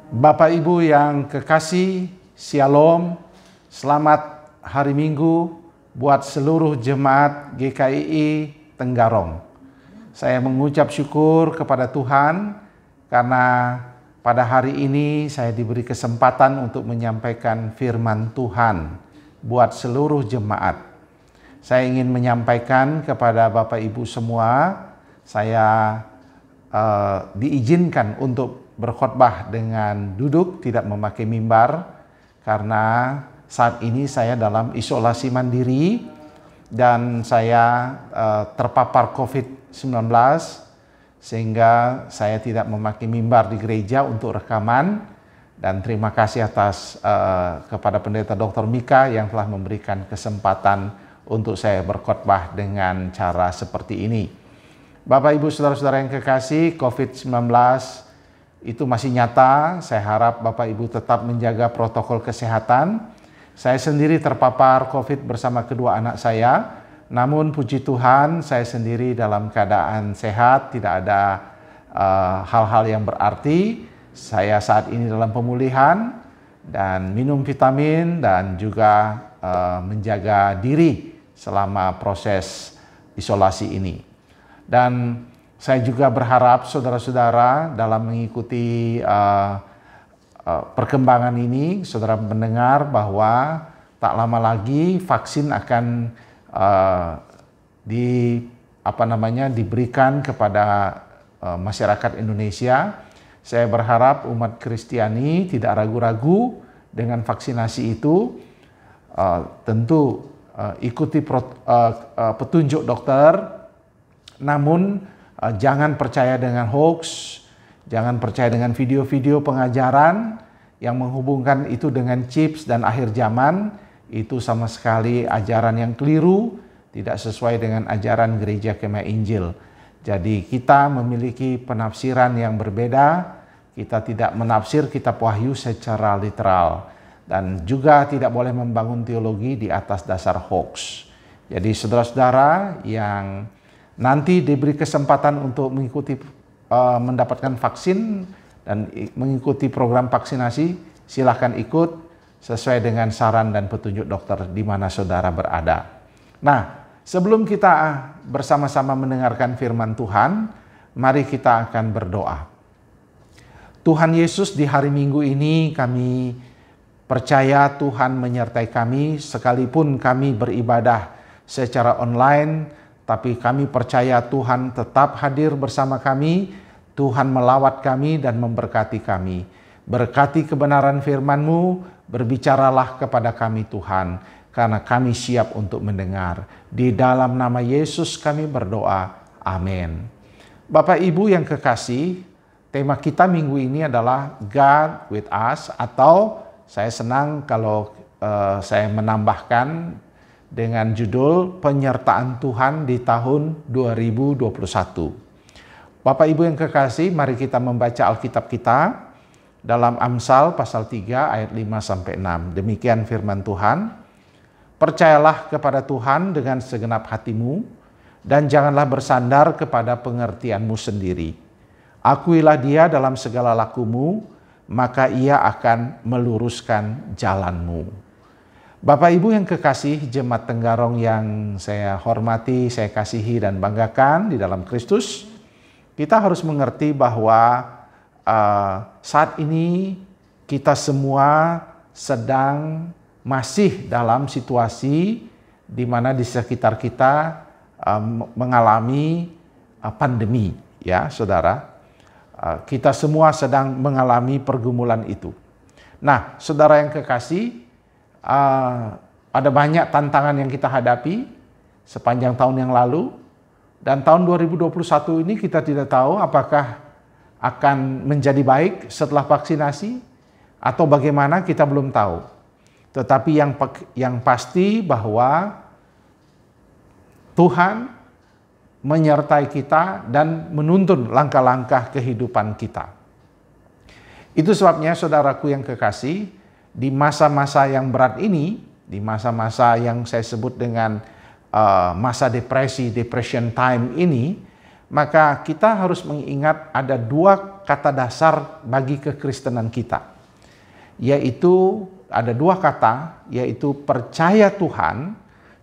Bapak Ibu yang kekasih, Shalom, selamat hari Minggu buat seluruh jemaat GKII Tenggarong. Saya mengucap syukur kepada Tuhan karena pada hari ini saya diberi kesempatan untuk menyampaikan firman Tuhan buat seluruh jemaat. Saya ingin menyampaikan kepada Bapak Ibu semua, saya diizinkan untuk berkhotbah dengan duduk, tidak memakai mimbar, karena saat ini saya dalam isolasi mandiri dan saya terpapar COVID-19, sehingga saya tidak memakai mimbar di gereja untuk rekaman. Dan terima kasih atas kepada Pendeta Dr. Mika yang telah memberikan kesempatan untuk saya berkhotbah dengan cara seperti ini. Bapak Ibu saudara-saudara yang kekasih, COVID-19 itu masih nyata. Saya harap Bapak Ibu tetap menjaga protokol kesehatan. Saya sendiri terpapar COVID bersama kedua anak saya. Namun puji Tuhan, saya sendiri dalam keadaan sehat, tidak ada hal-hal yang berarti. Saya saat ini dalam pemulihan dan minum vitamin dan juga menjaga diri selama proses isolasi ini. Dan saya juga berharap saudara-saudara dalam mengikuti perkembangan ini, saudara mendengar bahwa tak lama lagi vaksin akan diberikan kepada masyarakat Indonesia. Saya berharap umat Kristiani tidak ragu-ragu dengan vaksinasi itu. Tentu ikuti petunjuk dokter, namun jangan percaya dengan hoax, jangan percaya dengan video-video pengajaran yang menghubungkan itu dengan chips dan akhir zaman. Itu sama sekali ajaran yang keliru, tidak sesuai dengan ajaran Gereja Kemah Injil. Jadi kita memiliki penafsiran yang berbeda, kita tidak menafsir kitab Wahyu secara literal, dan juga tidak boleh membangun teologi di atas dasar hoax. Jadi saudara-saudara yang nanti diberi kesempatan untuk mengikuti mendapatkan vaksin dan mengikuti program vaksinasi, silakan ikut sesuai dengan saran dan petunjuk dokter di mana saudara berada. Nah, sebelum kita bersama-sama mendengarkan firman Tuhan, mari kita akan berdoa. Tuhan Yesus, di hari Minggu ini kami percaya Tuhan menyertai kami, sekalipun kami beribadah secara online, tapi kami percaya Tuhan tetap hadir bersama kami. Tuhan melawat kami dan memberkati kami. Berkati kebenaran firman-Mu, berbicaralah kepada kami Tuhan, karena kami siap untuk mendengar. Di dalam nama Yesus kami berdoa. Amin. Bapak Ibu yang kekasih, tema kita minggu ini adalah God with us, atau saya senang kalau saya menambahkan dengan judul penyertaan Tuhan di tahun 2021. Bapak Ibu yang kekasih, mari kita membaca Alkitab kita dalam Amsal pasal 3 ayat 5-6. Demikian firman Tuhan. Percayalah kepada Tuhan dengan segenap hatimu dan janganlah bersandar kepada pengertianmu sendiri. Akuilah Dia dalam segala lakumu, maka Ia akan meluruskan jalanmu. Bapak Ibu yang kekasih, jemaat Tenggarong yang saya hormati, saya kasihi dan banggakan di dalam Kristus, kita harus mengerti bahwa saat ini kita semua sedang masih dalam situasi di mana di sekitar kita mengalami pandemi, ya saudara. Kita semua sedang mengalami pergumulan itu. Nah, saudara yang kekasih, ada banyak tantangan yang kita hadapi sepanjang tahun yang lalu, dan tahun 2021 ini kita tidak tahu apakah akan menjadi baik setelah vaksinasi atau bagaimana, kita belum tahu. Tetapi yang pasti bahwa Tuhan menyertai kita dan menuntun langkah-langkah kehidupan kita. Itu sebabnya saudaraku yang kekasih, di masa-masa yang berat ini, di masa-masa yang saya sebut dengan masa depression time ini, maka kita harus mengingat ada dua kata dasar bagi kekristenan kita, yaitu ada dua kata, yaitu percaya Tuhan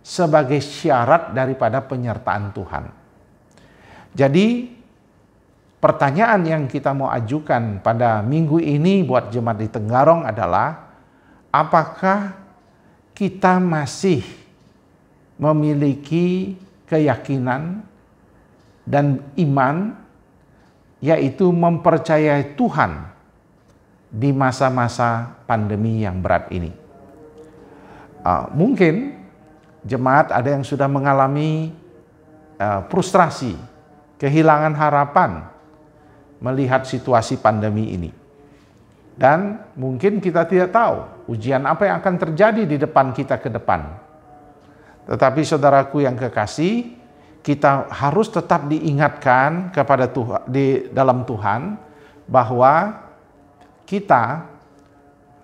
sebagai syarat daripada penyertaan Tuhan. Jadi pertanyaan yang kita mau ajukan pada minggu ini buat jemaat di Tenggarong adalah, apakah kita masih memiliki keyakinan dan iman, yaitu mempercayai Tuhan di masa-masa pandemi yang berat ini. Mungkin jemaat ada yang sudah mengalami frustrasi, kehilangan harapan melihat situasi pandemi ini. Dan mungkin kita tidak tahu ujian apa yang akan terjadi di depan kita ke depan. Tetapi saudaraku yang kekasih, kita harus tetap diingatkan kepada Tuhan, di dalam Tuhan, bahwa kita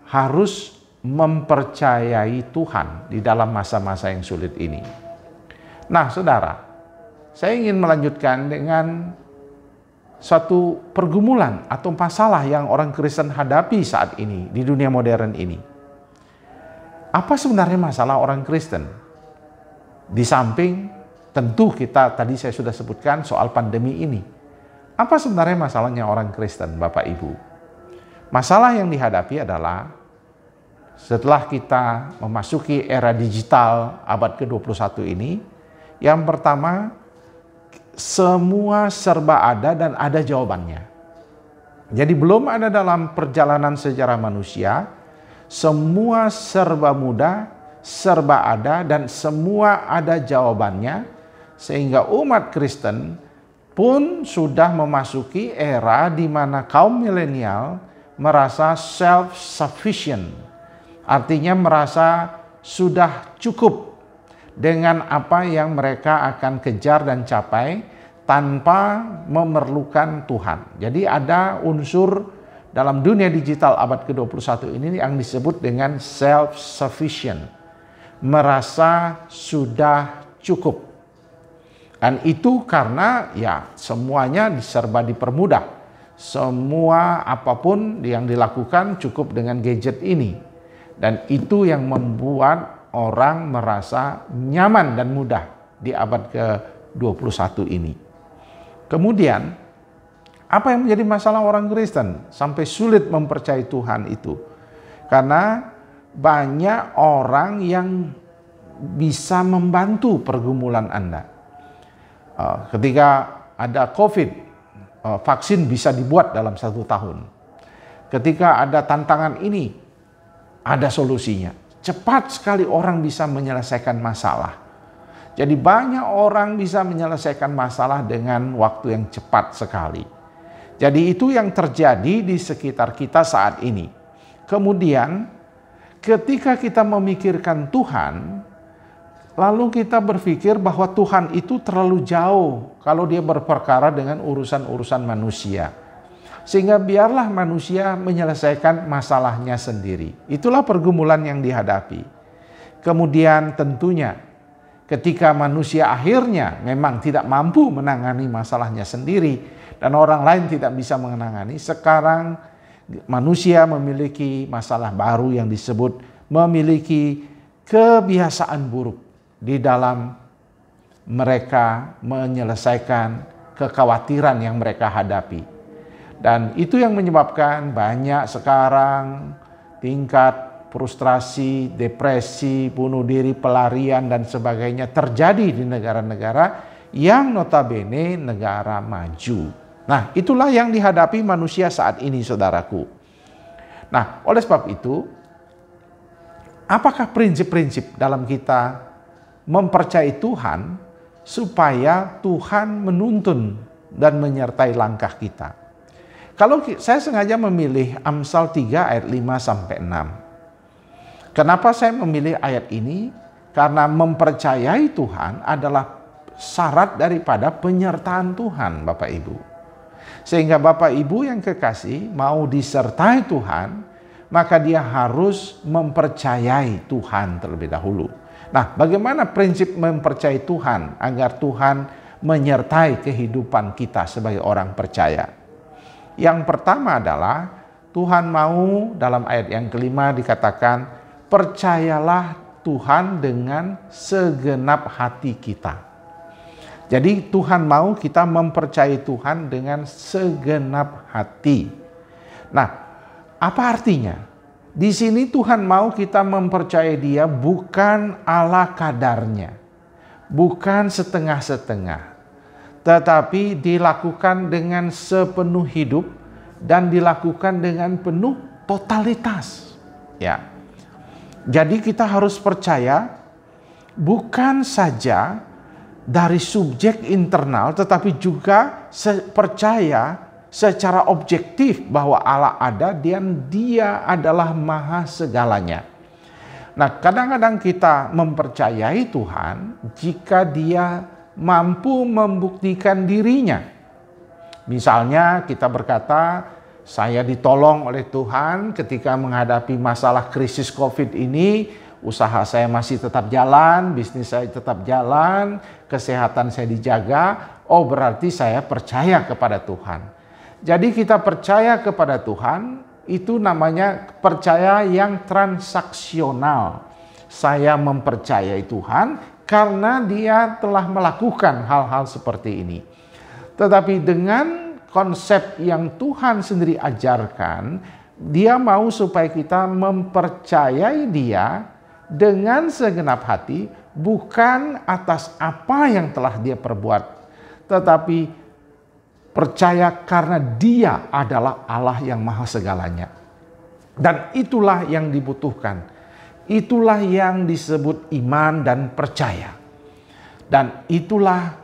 harus mempercayai Tuhan di dalam masa-masa yang sulit ini. Nah, saudara, saya ingin melanjutkan dengan suatu pergumulan atau masalah yang orang Kristen hadapi saat ini di dunia modern ini. Apa sebenarnya masalah orang Kristen? Di samping tentu kita tadi saya sudah sebutkan soal pandemi ini. Apa sebenarnya masalahnya orang Kristen, Bapak Ibu? Masalah yang dihadapi adalah setelah kita memasuki era digital abad ke-21 ini, yang pertama, semua serba ada dan ada jawabannya. Jadi belum ada dalam perjalanan sejarah manusia, semua serba mudah, serba ada, dan semua ada jawabannya. Sehingga umat Kristen pun sudah memasuki era di mana kaum milenial merasa self-sufficient. Artinya merasa sudah cukup dengan apa yang mereka akan kejar dan capai tanpa memerlukan Tuhan. Jadi ada unsur dalam dunia digital abad ke-21 ini yang disebut dengan self-sufficient. Merasa sudah cukup. Dan itu karena ya semuanya serba dipermudah. Semua apapun yang dilakukan cukup dengan gadget ini. Dan itu yang membuat orang merasa nyaman dan mudah di abad ke-21 ini. Kemudian, apa yang menjadi masalah orang Kristen sampai sulit mempercayai Tuhan itu? Karena banyak orang yang bisa membantu pergumulan Anda. Ketika ada COVID, vaksin bisa dibuat dalam 1 tahun. Ketika ada tantangan ini, ada solusinya. Cepat sekali orang bisa menyelesaikan masalah. Jadi banyak orang bisa menyelesaikan masalah dengan waktu yang cepat sekali. Jadi itu yang terjadi di sekitar kita saat ini. Kemudian ketika kita memikirkan Tuhan, lalu kita berpikir bahwa Tuhan itu terlalu jauh kalau dia berperkara dengan urusan-urusan manusia. Sehingga biarlah manusia menyelesaikan masalahnya sendiri. Itulah pergumulan yang dihadapi. Kemudian tentunya ketika manusia akhirnya memang tidak mampu menangani masalahnya sendiri dan orang lain tidak bisa menangani, sekarang manusia memiliki masalah baru yang disebut memiliki kebiasaan buruk di dalam mereka menyelesaikan kekhawatiran yang mereka hadapi. Dan itu yang menyebabkan banyak sekarang tingkat frustrasi, depresi, bunuh diri, pelarian, dan sebagainya terjadi di negara-negara yang notabene negara maju. Nah, itulah yang dihadapi manusia saat ini, saudaraku. Nah, oleh sebab itu, apakah prinsip-prinsip dalam kita mempercayai Tuhan supaya Tuhan menuntun dan menyertai langkah kita? Kalau saya sengaja memilih Amsal 3 ayat 5-6. Kenapa saya memilih ayat ini? Karena mempercayai Tuhan adalah syarat daripada penyertaan Tuhan, Bapak Ibu. Sehingga Bapak Ibu yang kekasih mau disertai Tuhan, maka dia harus mempercayai Tuhan terlebih dahulu. Nah, bagaimana prinsip mempercayai Tuhan agar Tuhan menyertai kehidupan kita sebagai orang percaya? Yang pertama adalah Tuhan mau, dalam ayat yang kelima dikatakan, percayalah Tuhan dengan segenap hati kita. Jadi Tuhan mau kita mempercayai Tuhan dengan segenap hati. Nah, apa artinya? Di sini Tuhan mau kita mempercayai Dia bukan ala kadarnya, bukan setengah-setengah, tetapi dilakukan dengan sepenuh hidup dan dilakukan dengan penuh totalitas. Ya. Jadi kita harus percaya bukan saja dari subjek internal, tetapi juga percaya secara objektif bahwa Allah ada dan Dia adalah maha segalanya. Nah, kadang-kadang kita mempercayai Tuhan jika Dia mampu membuktikan dirinya. Misalnya kita berkata, saya ditolong oleh Tuhan ketika menghadapi masalah krisis COVID ini, usaha saya masih tetap jalan, bisnis saya tetap jalan, kesehatan saya dijaga, oh berarti saya percaya kepada Tuhan. Jadi kita percaya kepada Tuhan, itu namanya percaya yang transaksional. Saya mempercayai Tuhan karena Dia telah melakukan hal-hal seperti ini. Tetapi dengan konsep yang Tuhan sendiri ajarkan, Dia mau supaya kita mempercayai Dia dengan segenap hati, bukan atas apa yang telah Dia perbuat, tetapi percaya karena Dia adalah Allah yang maha segalanya. Dan itulah yang dibutuhkan. Itulah yang disebut iman dan percaya. Dan itulah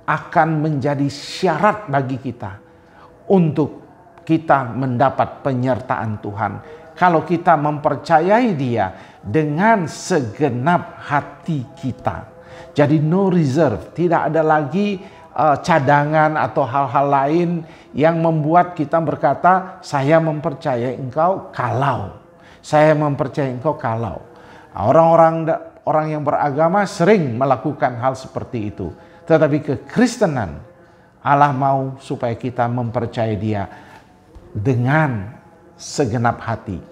akan menjadi syarat bagi kita untuk kita mendapat penyertaan Tuhan. Kalau kita mempercayai Dia dengan segenap hati kita. Jadi no reserve, tidak ada lagi cadangan atau hal-hal lain yang membuat kita berkata, saya mempercayai Engkau kalau. Saya mempercayai Engkau kalau. Orang yang beragama sering melakukan hal seperti itu. Tetapi kekristenan, Allah mau supaya kita mempercayai Dia dengan segenap hati,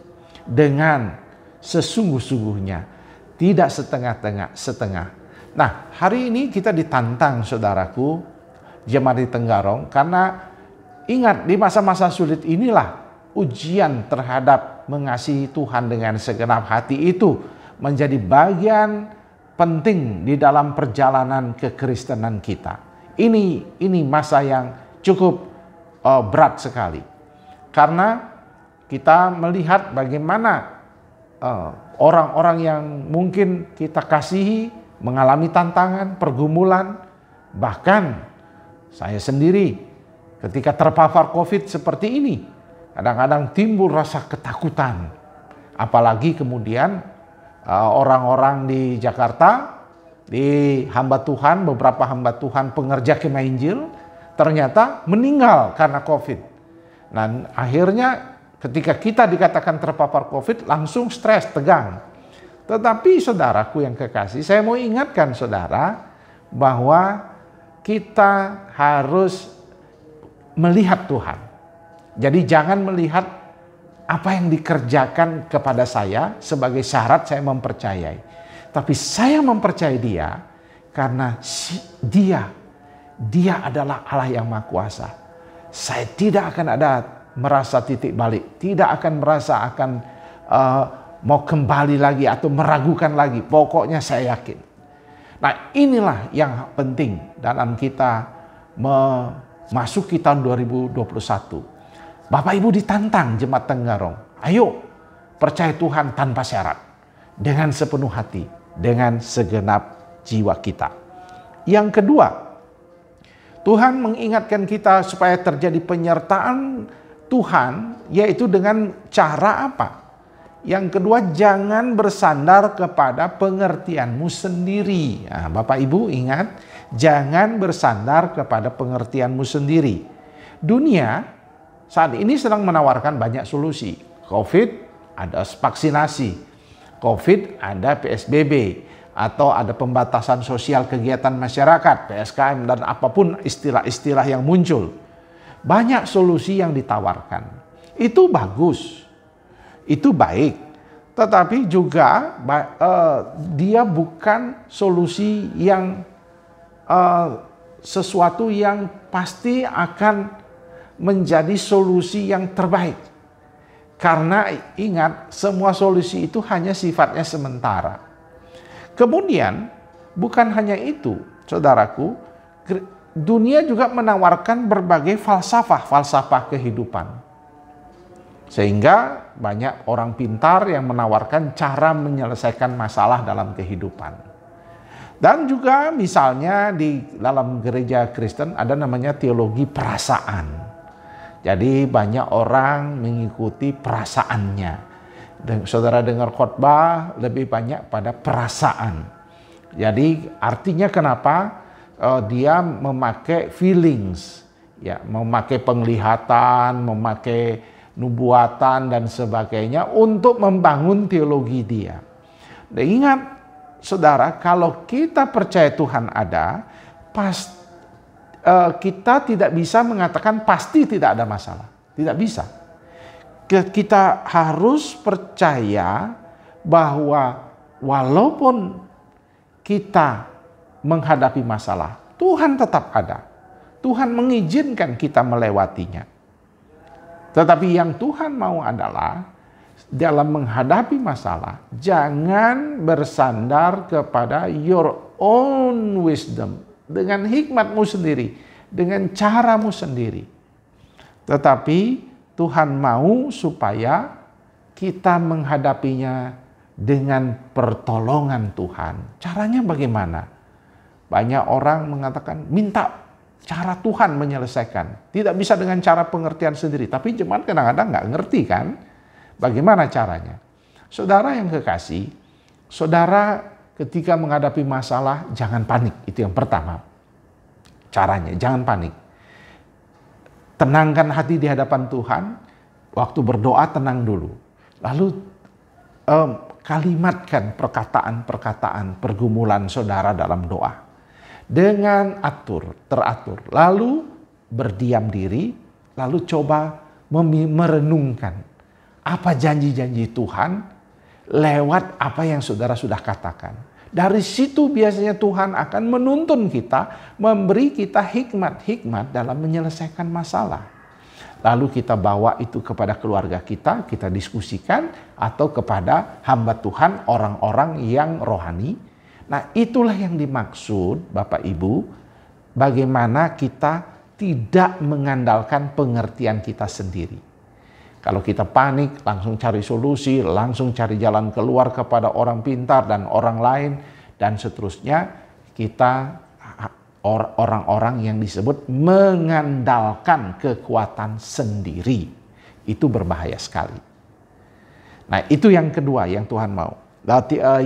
dengan sesungguh-sungguhnya, tidak setengah. Nah, hari ini kita ditantang, saudaraku, jemaat di Tenggarong, karena ingat di masa-masa sulit inilah ujian terhadap mengasihi Tuhan dengan segenap hati itu menjadi bagian penting di dalam perjalanan kekristenan kita. Ini masa yang cukup berat sekali. Karena kita melihat bagaimana orang-orang yang mungkin kita kasihi mengalami tantangan, pergumulan. Bahkan saya sendiri ketika terpapar COVID seperti ini, kadang-kadang timbul rasa ketakutan. Apalagi kemudian orang-orang di Jakarta, di hamba Tuhan, beberapa hamba Tuhan pengerja kemah Injil, ternyata meninggal karena COVID. Dan akhirnya ketika kita dikatakan terpapar COVID, langsung stres, tegang. Tetapi saudaraku yang kekasih, saya mau ingatkan saudara bahwa kita harus melihat Tuhan. Jadi jangan melihat apa yang dikerjakan kepada saya sebagai syarat saya mempercayai. Tapi saya mempercayai Dia karena Dia adalah Allah yang Maha Kuasa. Saya tidak akan ada merasa titik balik, tidak akan merasa akan mau kembali lagi atau meragukan lagi. Pokoknya saya yakin. Nah, inilah yang penting dalam kita memasuki tahun 2021. Bapak Ibu ditantang jemaat Tenggarong. Ayo percaya Tuhan tanpa syarat. Dengan sepenuh hati. Dengan segenap jiwa kita. Yang kedua, Tuhan mengingatkan kita supaya terjadi penyertaan Tuhan. Yaitu dengan cara apa? Yang kedua, jangan bersandar kepada pengertianmu sendiri. Nah, Bapak Ibu ingat, jangan bersandar kepada pengertianmu sendiri. Dunia saat ini sedang menawarkan banyak solusi. COVID ada vaksinasi, COVID ada PSBB, atau ada pembatasan sosial kegiatan masyarakat, PSKM, dan apapun istilah-istilah yang muncul. banyak solusi yang ditawarkan. Itu bagus, itu baik. Tetapi juga dia bukan solusi yang sesuatu yang pasti akan menjadi solusi yang terbaik. Karena ingat, semua solusi itu hanya sifatnya sementara. Kemudian, bukan hanya itu, saudaraku, dunia juga menawarkan berbagai falsafah kehidupan. Sehingga banyak orang pintar yang menawarkan cara menyelesaikan masalah dalam kehidupan. Dan juga misalnya di dalam gereja Kristen ada namanya teologi perasaan. Jadi banyak orang mengikuti perasaannya. Dan saudara dengar khotbah lebih banyak pada perasaan. Jadi artinya kenapa dia memakai feelings, ya, memakai penglihatan, memakai nubuatan dan sebagainya untuk membangun teologi dia. Dan ingat, saudara, kalau kita percaya Tuhan ada, kita tidak bisa mengatakan pasti tidak ada masalah. Tidak bisa. Kita harus percaya bahwa walaupun kita menghadapi masalah, Tuhan tetap ada. Tuhan mengizinkan kita melewatinya. Tetapi yang Tuhan mau adalah dalam menghadapi masalah, jangan bersandar kepada your own wisdom, dengan hikmatmu sendiri, dengan caramu sendiri. Tetapi Tuhan mau supaya kita menghadapinya dengan pertolongan Tuhan. Caranya bagaimana? Banyak orang mengatakan minta cara Tuhan menyelesaikan. Tidak bisa dengan cara pengertian sendiri. Tapi jemaat kadang-kadang nggak ngerti kan bagaimana caranya. Saudara yang kekasih, saudara ketika menghadapi masalah, jangan panik. Itu yang pertama. Caranya, jangan panik. Tenangkan hati di hadapan Tuhan. Waktu berdoa, tenang dulu. Lalu kalimatkan perkataan-perkataan pergumulan saudara dalam doa. Dengan teratur. Lalu berdiam diri. Lalu coba merenungkan. Apa janji-janji Tuhan lewat apa yang saudara sudah katakan. Dari situ biasanya Tuhan akan menuntun kita, memberi kita hikmat-hikmat dalam menyelesaikan masalah. Lalu kita bawa itu kepada keluarga kita diskusikan, atau kepada hamba Tuhan, orang-orang yang rohani. Nah, itulah yang dimaksud Bapak Ibu, bagaimana kita tidak mengandalkan pengertian kita sendiri. Kalau kita panik, langsung cari solusi, langsung cari jalan keluar kepada orang pintar dan orang lain, dan seterusnya. Kita orang-orang yang disebut mengandalkan kekuatan sendiri. Itu berbahaya sekali. Nah, itu yang kedua yang Tuhan mau.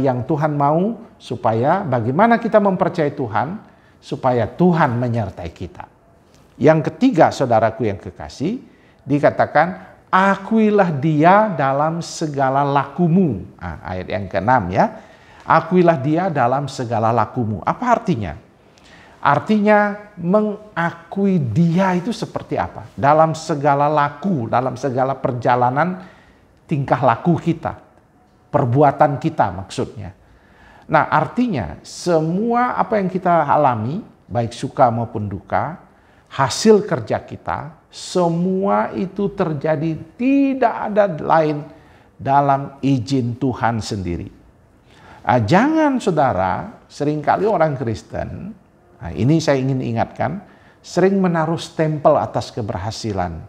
Yang Tuhan mau supaya bagaimana kita mempercayai Tuhan, supaya Tuhan menyertai kita. Yang ketiga, saudaraku yang kekasih, dikatakan, akuilah dia dalam segala lakumu. Nah, ayat yang ke-6 ya. Akuilah dia dalam segala lakumu. Apa artinya? Artinya mengakui dia itu seperti apa? Dalam segala laku, dalam segala perjalanan tingkah laku kita. Perbuatan kita maksudnya. Nah, artinya semua apa yang kita alami, baik suka maupun duka, hasil kerja kita, semua itu terjadi tidak ada lain dalam izin Tuhan sendiri. Jangan saudara, seringkali orang Kristen, ini saya ingin ingatkan, sering menaruh stempel atas keberhasilan.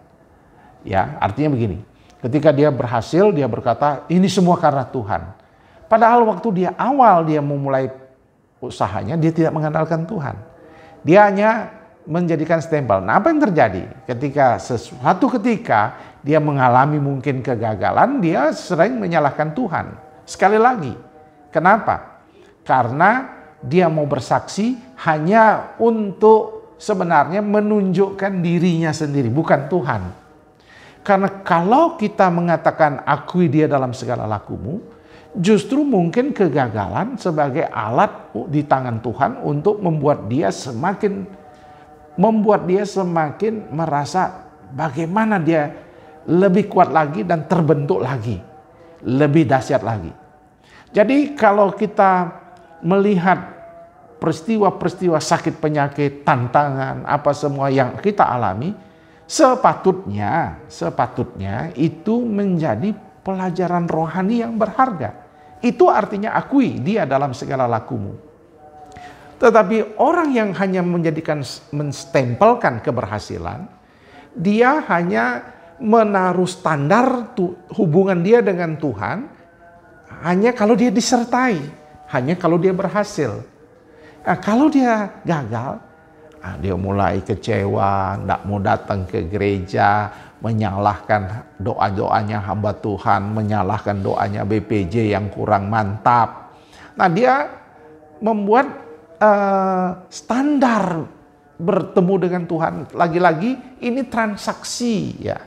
Ya, artinya begini, ketika dia berhasil, dia berkata, ini semua karena Tuhan. Padahal waktu dia memulai usahanya, dia tidak mengandalkan Tuhan. Dia hanya menjadikan stempel. Nah, apa yang terjadi? Ketika dia mengalami mungkin kegagalan, dia sering menyalahkan Tuhan. Sekali lagi, kenapa? Karena dia mau bersaksi hanya untuk sebenarnya menunjukkan dirinya sendiri, bukan Tuhan. Karena kalau kita mengatakan akui dia dalam segala lakumu, justru mungkin kegagalan sebagai alat di tangan Tuhan untuk membuat dia semakin merasa bagaimana dia lebih kuat lagi dan terbentuk lagi, lebih dahsyat lagi. Jadi kalau kita melihat peristiwa-peristiwa sakit penyakit, tantangan, apa semua yang kita alami, sepatutnya itu menjadi pelajaran rohani yang berharga. Itu artinya akui dia dalam segala lakumu. Tetapi orang yang hanya menstempelkan keberhasilan, dia hanya menaruh standar hubungan dia dengan Tuhan hanya kalau dia disertai, hanya kalau dia berhasil. Nah, kalau dia gagal, dia mulai kecewa, tidak mau datang ke gereja, menyalahkan doa-doanya hamba Tuhan, menyalahkan doanya BPJ yang kurang mantap. Nah, dia membuat standar bertemu dengan Tuhan. Lagi-lagi ini transaksi ya.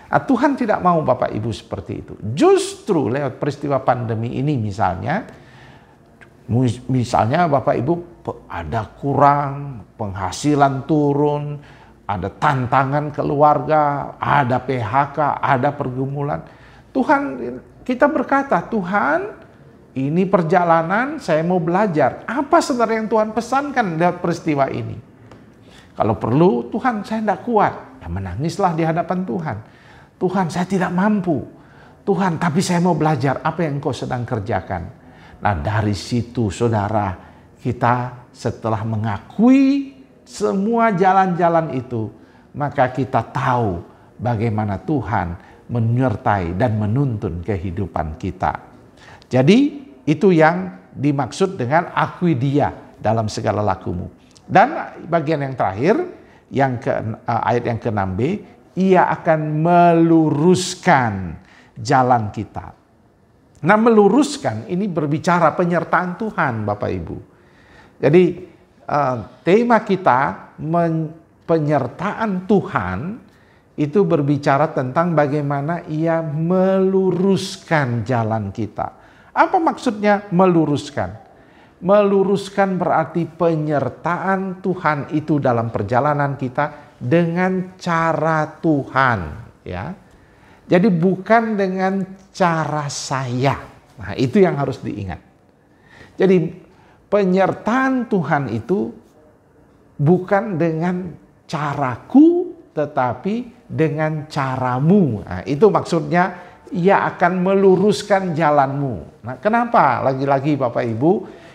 Nah, Tuhan tidak mau Bapak Ibu seperti itu. Justru lewat peristiwa pandemi ini misalnya Bapak Ibu ada kurang, penghasilan turun, ada tantangan keluarga, ada PHK, ada pergumulan. Tuhan, kita berkata, Tuhan, ini perjalanan, saya mau belajar. Apa sebenarnya yang Tuhan pesankan lewat peristiwa ini? Kalau perlu, Tuhan, saya tidak kuat. Ya, menangislah di hadapan Tuhan. Tuhan, saya tidak mampu. Tuhan, tapi saya mau belajar apa yang Engkau sedang kerjakan. Nah, dari situ, saudara, kita setelah mengakui semua jalan-jalan itu, maka kita tahu bagaimana Tuhan menyertai dan menuntun kehidupan kita. Jadi itu yang dimaksud dengan akui dia dalam segala lakumu. Dan bagian yang terakhir, ayat yang ke-6b, ia akan meluruskan jalan kita. Nah, meluruskan ini berbicara penyertaan Tuhan Bapak Ibu. Jadi tema kita penyertaan Tuhan itu berbicara tentang bagaimana ia meluruskan jalan kita. Apa maksudnya meluruskan? Meluruskan berarti penyertaan Tuhan itu dalam perjalanan kita dengan cara Tuhan, ya. Jadi bukan dengan cara saya. Nah, itu yang harus diingat. Jadi penyertaan Tuhan itu bukan dengan caraku, tetapi dengan caramu. Nah, itu maksudnya ia akan meluruskan jalanmu. Nah, kenapa? Lagi-lagi Bapak Ibu,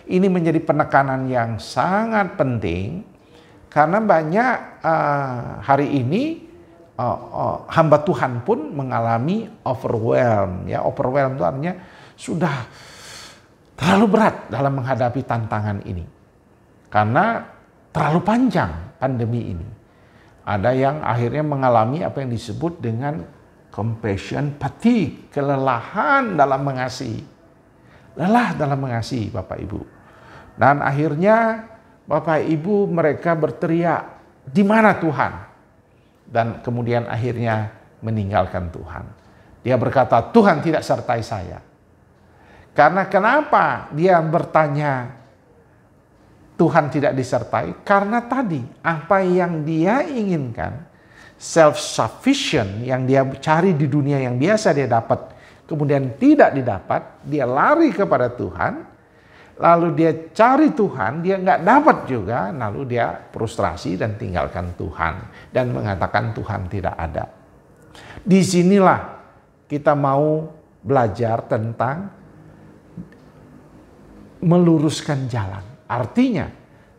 ini menjadi penekanan yang sangat penting. Karena banyak hari ini hamba Tuhan pun mengalami overwhelm. Ya, overwhelm itu artinya sudah terlalu berat dalam menghadapi tantangan ini. Karena terlalu panjang pandemi ini. Ada yang akhirnya mengalami apa yang disebut dengan compassion fatigue, kelelahan dalam mengasihi. Lelah dalam mengasihi Bapak Ibu. Dan akhirnya Bapak Ibu mereka berteriak, "Di mana Tuhan?" Dan kemudian akhirnya meninggalkan Tuhan. Dia berkata, Tuhan tidak sertai saya. Karena kenapa dia bertanya Tuhan tidak disertai? Karena tadi apa yang dia inginkan, self-sufficient yang dia cari di dunia yang biasa dia dapat, kemudian tidak didapat, dia lari kepada Tuhan, lalu dia cari Tuhan, dia nggak dapat juga, lalu dia frustrasi dan tinggalkan Tuhan dan mengatakan Tuhan tidak ada. Disinilah kita mau belajar tentang meluruskan jalan. Artinya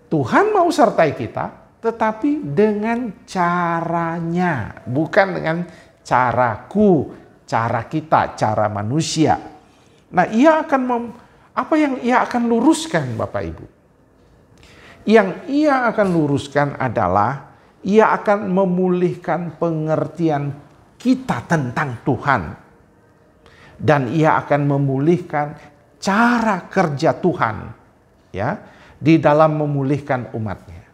Tuhan mau sertai kita, tetapi dengan caranya, bukan dengan caraku, cara kita, cara manusia. Nah, ia akan apa yang ia akan luruskan Bapak Ibu? Yang ia akan luruskan adalah ia akan memulihkan pengertian kita tentang Tuhan. Dan ia akan memulihkan cara kerja Tuhan, ya, di dalam memulihkan umatnya.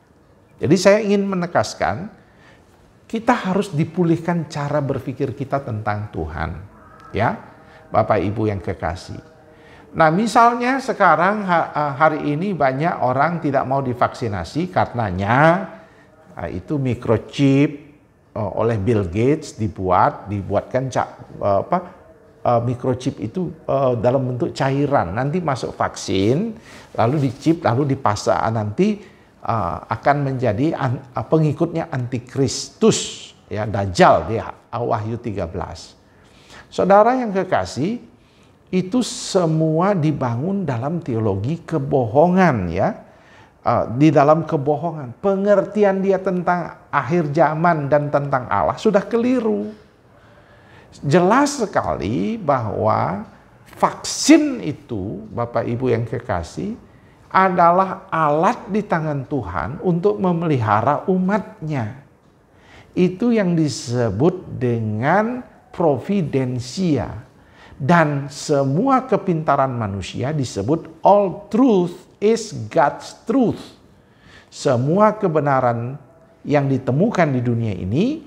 Jadi saya ingin menegaskan, kita harus dipulihkan cara berpikir kita tentang Tuhan. Ya, Bapak Ibu yang kekasih. Nah, misalnya sekarang hari ini banyak orang tidak mau divaksinasi karenanya itu microchip oleh Bill Gates dibuatkan microchip itu dalam bentuk cairan, nanti masuk vaksin, lalu dicip, lalu dipasang, nanti akan menjadi pengikutnya antikristus, ya, Dajjal di Wahyu 13. Saudara yang kekasih, itu semua dibangun dalam teologi kebohongan, ya. Di dalam kebohongan, pengertian dia tentang akhir zaman dan tentang Allah sudah keliru. Jelas sekali bahwa vaksin itu, Bapak Ibu yang kekasih, adalah alat di tangan Tuhan untuk memelihara umatnya. Itu yang disebut dengan providensia. Dan semua kepintaran manusia disebut all truth is God's truth. Semua kebenaran yang ditemukan di dunia ini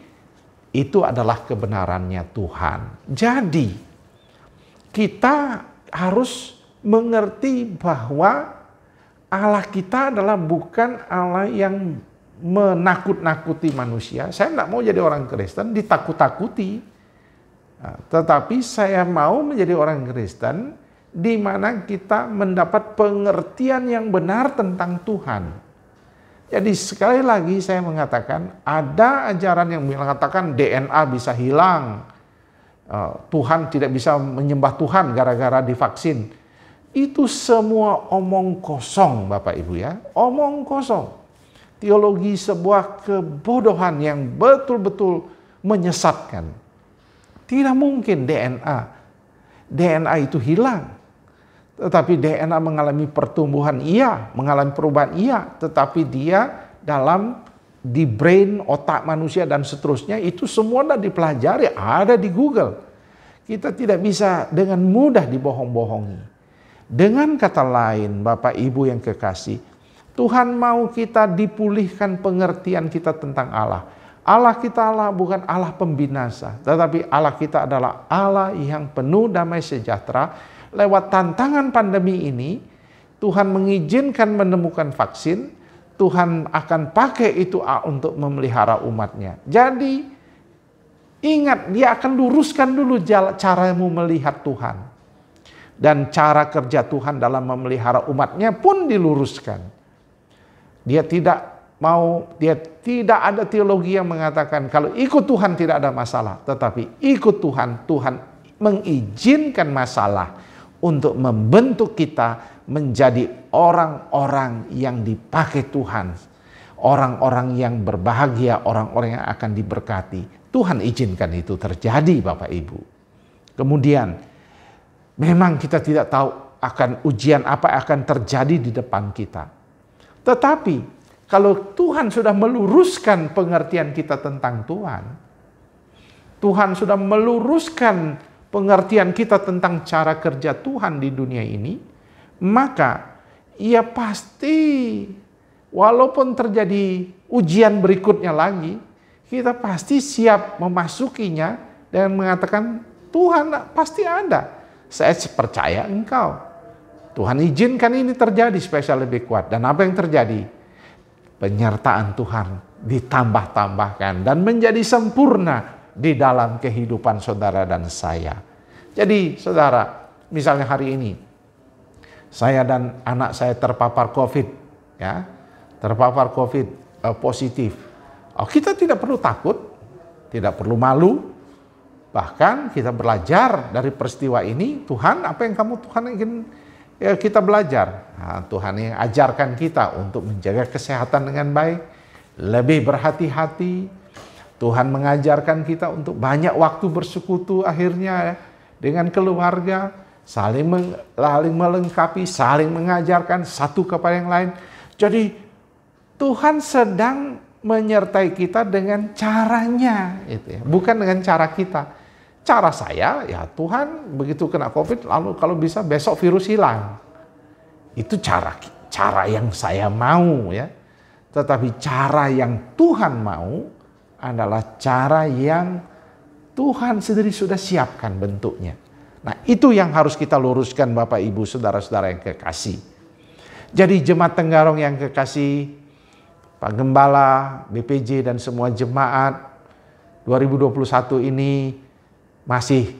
itu adalah kebenarannya Tuhan. Jadi kita harus mengerti bahwa Allah kita adalah bukan Allah yang menakut-nakuti manusia. Saya tidak mau jadi orang Kristen ditakut-takuti. Tetapi saya mau menjadi orang Kristen di mana kita mendapat pengertian yang benar tentang Tuhan. Jadi sekali lagi saya mengatakan, ada ajaran yang mengatakan DNA bisa hilang, Tuhan tidak bisa menyembah Tuhan gara-gara divaksin. Itu semua omong kosong, Bapak Ibu, ya, omong kosong. Teologi sebuah kebodohan yang betul-betul menyesatkan. Tidak mungkin DNA itu hilang. Tetapi DNA mengalami pertumbuhan, iya, mengalami perubahan, iya. Tetapi dia di brain, otak manusia dan seterusnya, itu semua sudah dipelajari, ada di Google. Kita tidak bisa dengan mudah dibohong-bohongi. Dengan kata lain, Bapak Ibu yang kekasih, Tuhan mau kita dipulihkan pengertian kita tentang Allah. Allah kita bukan Allah pembinasa, tetapi Allah kita adalah Allah yang penuh damai sejahtera. Lewat tantangan pandemi ini, Tuhan mengizinkan menemukan vaksin, Tuhan akan pakai itu untuk memelihara umatnya. Jadi, ingat, dia akan luruskan dulu caramu melihat Tuhan. Dan cara kerja Tuhan dalam memelihara umatnya pun diluruskan. Dia tidak ada teologi yang mengatakan kalau ikut Tuhan tidak ada masalah. Tetapi ikut Tuhan, Tuhan mengizinkan masalah untuk membentuk kita menjadi orang-orang yang dipakai Tuhan. Orang-orang yang berbahagia, orang-orang yang akan diberkati. Tuhan izinkan itu terjadi, Bapak Ibu. Kemudian, memang kita tidak tahu akan ujian apa yang akan terjadi di depan kita. Tetapi, kalau Tuhan sudah meluruskan pengertian kita tentang Tuhan, Tuhan sudah meluruskan pengertian kita tentang cara kerja Tuhan di dunia ini, maka ia pasti, walaupun terjadi ujian berikutnya lagi, kita pasti siap memasukinya dan mengatakan, Tuhan pasti ada. Saya percaya Engkau. Tuhan izinkan ini terjadi supaya lebih kuat. Dan apa yang terjadi? Penyertaan Tuhan ditambah-tambahkan dan menjadi sempurna di dalam kehidupan saudara dan saya. Jadi saudara, misalnya hari ini saya dan anak saya terpapar COVID, ya, terpapar COVID positif. Kita tidak perlu takut, tidak perlu malu. Bahkan kita belajar dari peristiwa ini, Tuhan apa yang Tuhan ingin kita belajar. Tuhan yang ajarkan kita untuk menjaga kesehatan dengan baik, lebih berhati-hati. Tuhan mengajarkan kita untuk banyak waktu bersekutu akhirnya dengan keluarga, saling melengkapi, saling mengajarkan satu kepada yang lain. Jadi Tuhan sedang menyertai kita dengan caranya, itu ya, bukan dengan cara kita. Cara saya, ya Tuhan begitu kena COVID, lalu kalau bisa besok virus hilang. Itu cara yang saya mau, ya. Tetapi cara yang Tuhan mau adalah cara yang Tuhan sendiri sudah siapkan bentuknya. Nah, itu yang harus kita luruskan Bapak Ibu saudara-saudara yang kekasih. Jadi jemaat Tenggarong yang kekasih, Pak Gembala, BPJ dan semua jemaat, 2021 ini masih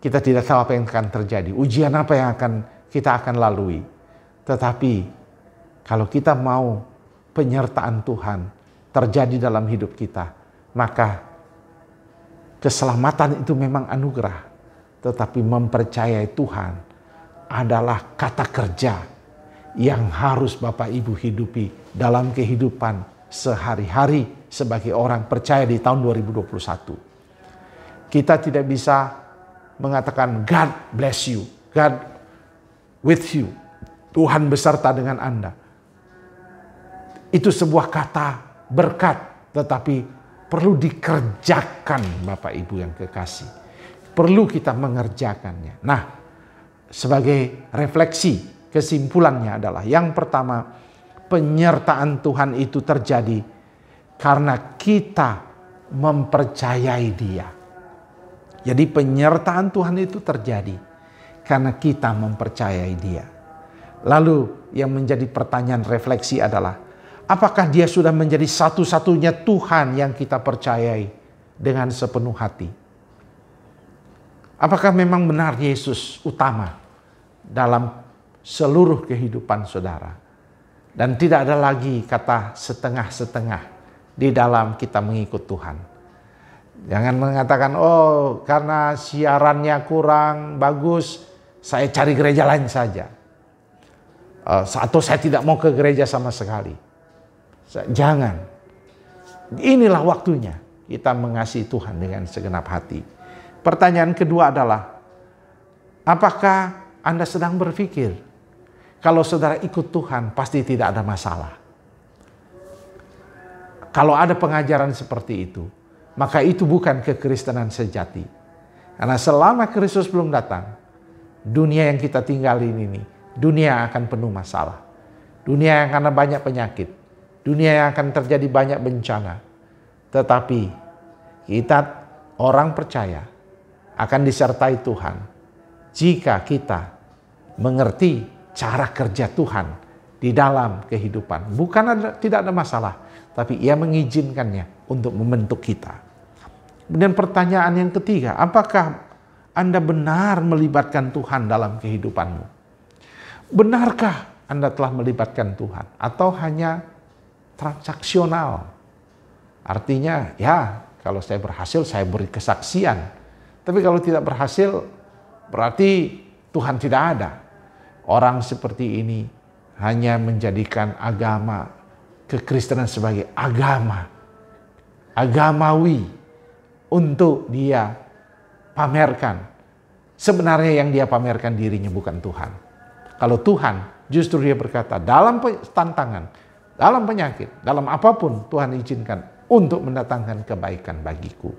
kita tidak tahu apa yang akan terjadi, ujian apa yang kita akan lalui. Tetapi kalau kita mau penyertaan Tuhan terjadi dalam hidup kita, maka keselamatan itu memang anugerah. Tetapi mempercayai Tuhan adalah kata kerja yang harus Bapak Ibu hidupi dalam kehidupan sehari-hari sebagai orang percaya di tahun 2021. Kita tidak bisa mengatakan God bless you, God with you, Tuhan beserta dengan Anda. Itu sebuah kata berkat, tetapi perlu dikerjakan Bapak Ibu yang kekasih. Perlu kita mengerjakannya. Nah, sebagai refleksi, kesimpulannya adalah yang pertama, penyertaan Tuhan itu terjadi karena kita mempercayai Dia. Jadi penyertaan Tuhan itu terjadi karena kita mempercayai Dia. Lalu yang menjadi pertanyaan refleksi adalah, apakah Dia sudah menjadi satu-satunya Tuhan yang kita percayai dengan sepenuh hati? Apakah memang benar Yesus utama dalam seluruh kehidupan saudara? Dan tidak ada lagi kata setengah-setengah di dalam kita mengikut Tuhan. Jangan mengatakan, oh karena siarannya kurang bagus, saya cari gereja lain saja. Atau saya tidak mau ke gereja sama sekali. Jangan. Inilah waktunya kita mengasihi Tuhan dengan segenap hati. Pertanyaan kedua adalah, apakah Anda sedang berpikir, kalau saudara ikut Tuhan pasti tidak ada masalah? Kalau ada pengajaran seperti itu, maka itu bukan kekristenan sejati. Karena selama Kristus belum datang, dunia yang kita tinggalin ini, dunia akan penuh masalah. Dunia yang akan banyak penyakit. Dunia yang akan terjadi banyak bencana. Tetapi kita orang percaya akan disertai Tuhan jika kita mengerti cara kerja Tuhan di dalam kehidupan. Tidak ada masalah, tapi Ia mengizinkannya untuk membentuk kita. Dan pertanyaan yang ketiga, apakah Anda benar melibatkan Tuhan dalam kehidupanmu? Benarkah Anda telah melibatkan Tuhan? Atau hanya transaksional? Artinya, ya kalau saya berhasil, saya beri kesaksian. Tapi kalau tidak berhasil, berarti Tuhan tidak ada. Orang seperti ini hanya menjadikan agama, kekristenan sebagai agama, agamawi, untuk dia pamerkan. Sebenarnya yang dia pamerkan dirinya bukan Tuhan. Kalau Tuhan justru dia berkata, dalam tantangan, dalam penyakit, dalam apapun Tuhan izinkan untuk mendatangkan kebaikan bagiku.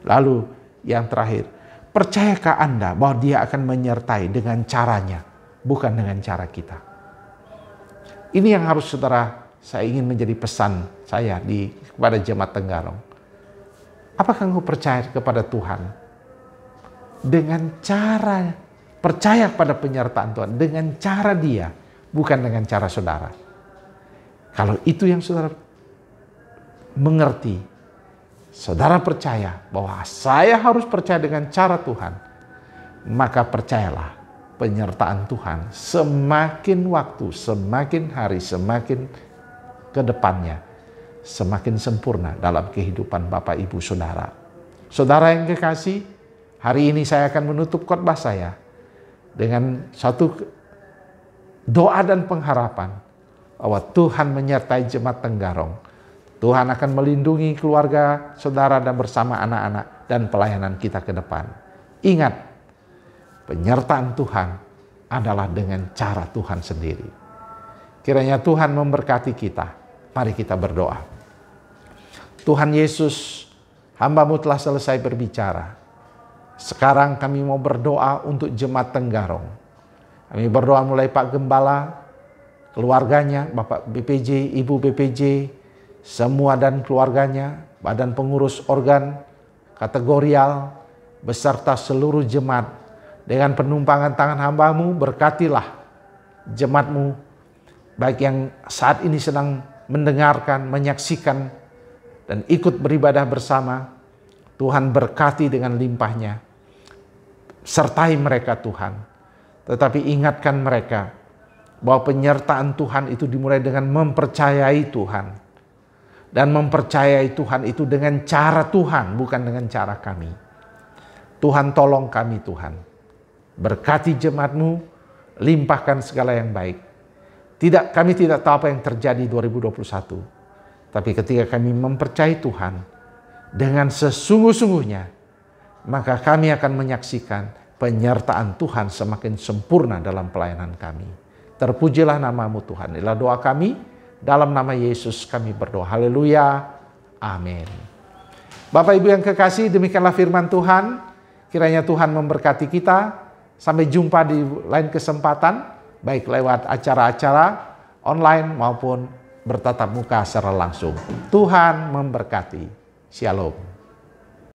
Lalu yang terakhir, percayakah Anda bahwa Dia akan menyertai dengan caranya, bukan dengan cara kita? Ini yang harus saudara, saya ingin menjadi pesan saya kepada jemaat Tenggarong. Apakah engkau percaya kepada Tuhan dengan cara percaya pada penyertaan Tuhan, dengan cara Dia, bukan dengan cara saudara? Kalau itu yang saudara mengerti, saudara percaya bahwa saya harus percaya dengan cara Tuhan, maka percayalah penyertaan Tuhan semakin waktu, semakin hari, semakin ke depannya, semakin sempurna dalam kehidupan Bapak Ibu Saudara. Saudara yang kekasih, hari ini saya akan menutup khotbah saya dengan satu doa dan pengharapan bahwa Tuhan menyertai jemaat Tenggarong. Tuhan akan melindungi keluarga saudara dan bersama anak-anak dan pelayanan kita ke depan. Ingat, penyertaan Tuhan adalah dengan cara Tuhan sendiri. Kiranya Tuhan memberkati kita. Mari kita berdoa. Tuhan Yesus, hamba-Mu telah selesai berbicara. Sekarang kami mau berdoa untuk jemaat Tenggarong. Kami berdoa mulai Pak Gembala, keluarganya, Bapak BPJ, Ibu BPJ, semua dan keluarganya, badan pengurus organ, kategorial, beserta seluruh jemaat. Dengan penumpangan tangan hamba-Mu, berkatilah jemaat-Mu, baik yang saat ini sedang mendengarkan, menyaksikan, dan ikut beribadah bersama, Tuhan berkati dengan limpahnya. Sertai mereka Tuhan. Tetapi ingatkan mereka bahwa penyertaan Tuhan itu dimulai dengan mempercayai Tuhan. Dan mempercayai Tuhan itu dengan cara Tuhan, bukan dengan cara kami. Tuhan tolong kami Tuhan. Berkati jemaat-Mu, limpahkan segala yang baik. Kami tidak tahu apa yang terjadi 2021. Tapi ketika kami mempercayai Tuhan dengan sesungguh-sungguhnya, maka kami akan menyaksikan penyertaan Tuhan semakin sempurna dalam pelayanan kami. Terpujilah nama-Mu Tuhan. Inilah doa kami, dalam nama Yesus kami berdoa. Haleluya. Amin. Bapak Ibu yang kekasih, demikianlah firman Tuhan. Kiranya Tuhan memberkati kita. Sampai jumpa di lain kesempatan, baik lewat acara-acara online maupun bertatap muka secara langsung. Tuhan memberkati. Shalom.